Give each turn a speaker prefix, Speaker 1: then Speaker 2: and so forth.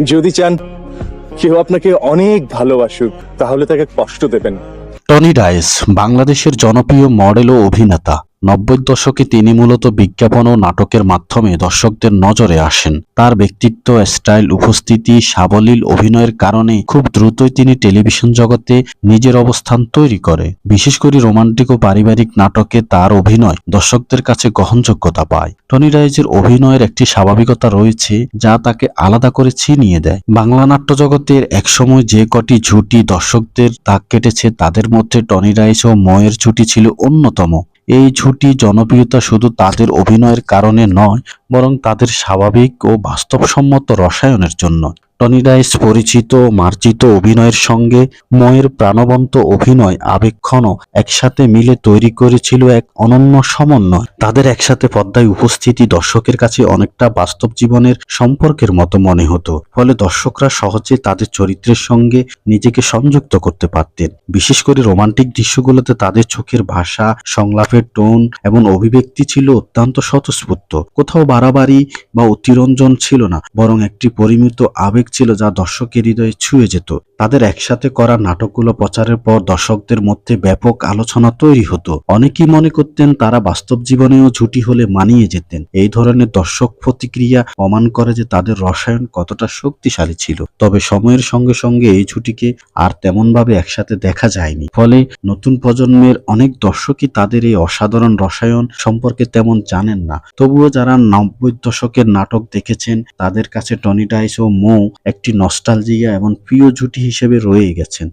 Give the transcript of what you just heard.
Speaker 1: যদি চান কেউ আপনাকে অনেক ভালোবাসুক তাহলে তাকে কষ্ট দেবেন।
Speaker 2: টনি ডায়েস বাংলাদেশের জনপ্রিয় মডেল ও অভিনেতা। 90 দশকে তিনি মূলত বিজ্ঞাপন ও নাটকের মাধ্যমে দর্শকদের নজরে আসেন। তার ব্যক্তিত্ব, স্টাইল, উপস্থিতি, সাবলীল অভিনয়ের কারণে খুব দ্রুতই তিনি টেলিভিশন জগতে নিজের অবস্থান তৈরি করে। বিশেষ করে রোমান্টিক ও পারিবারিক নাটকে তার অভিনয় দর্শকদের কাছে গ্রহণযোগ্যতা পায়। টনি ডায়েসের অভিনয়ের একটি স্বাভাবিকতা রয়েছে যা তাকে আলাদা করে ছিনিয়ে দেয়। বাংলা নাট্য জগতের একসময় যে কটি জুটি দর্শকদের দাগ কেটেছে তাদের মধ্যে টনি ডায়েস ও ময়ের জুটি ছিল অন্যতম। এই জুটি জনপ্রিয়তা শুধু তাদের অভিনয়ের কারণে নয়, বরং তাদের স্বাভাবিক ও বাস্তবসম্মত রসায়নের জন্য। টনি ডায়েস পরিচিত ও মার্জিত অভিনয়ের সঙ্গে ময়ের প্রাণবন্ত অভিনয় আবেগঘন একসাথে মিলে তৈরি করেছিল এক অনন্য সমন্বয়। তাদের একসাথে পর্দায় উপস্থিতি দর্শকের কাছে অনেকটা বাস্তব জীবনের সম্পর্কের মতো মনে হতো, ফলে দর্শকরা সহজে তাদের চরিত্রের সঙ্গে নিজেকে সংযুক্ত করতে পারতেন। বিশেষ করে রোমান্টিক দৃশ্যগুলোতে তাদের চোখের ভাষা, সংলাপের টোন এবং অভিব্যক্তি ছিল অত্যন্ত স্বতঃস্ফূর্ত। কোথাও বাড়াবাড়ি বা অতিরঞ্জন ছিল না, বরং একটি পরিমিত আবেগ ছিল যা দর্শকের হৃদয়ে ছুঁয়ে যেত। তাদের একসাথে করা নাটকগুলো প্রচারের পর দর্শকদের মধ্যে ব্যাপক আলোচনা তৈরি হতো। অনেকেই মনে করতেন তারা বাস্তব জীবনেও জুটি হলে মানিয়ে যেতেন। এই ধরনের দর্শক প্রতিক্রিয়া প্রমাণ করে যে তাদের রসায়ন কতটা শক্তিশালী ছিল। তবে সময়ের সঙ্গে সঙ্গে এই জুটিকে আর তেমনভাবে একসাথে দেখা যায়নি, ফলে নতুন প্রজন্মের অনেক দর্শকই তাদের এই অসাধারণ রসায়ন সম্পর্কে তেমন জানেন না। তবুও যারা 90 দশকের নাটক দেখেছেন তাদের কাছে টনি ডায়েস ও মৌ একটি নস্টালজিয়া এবং প্রিয় জুটি হিসেবে রয়ে গেছেন।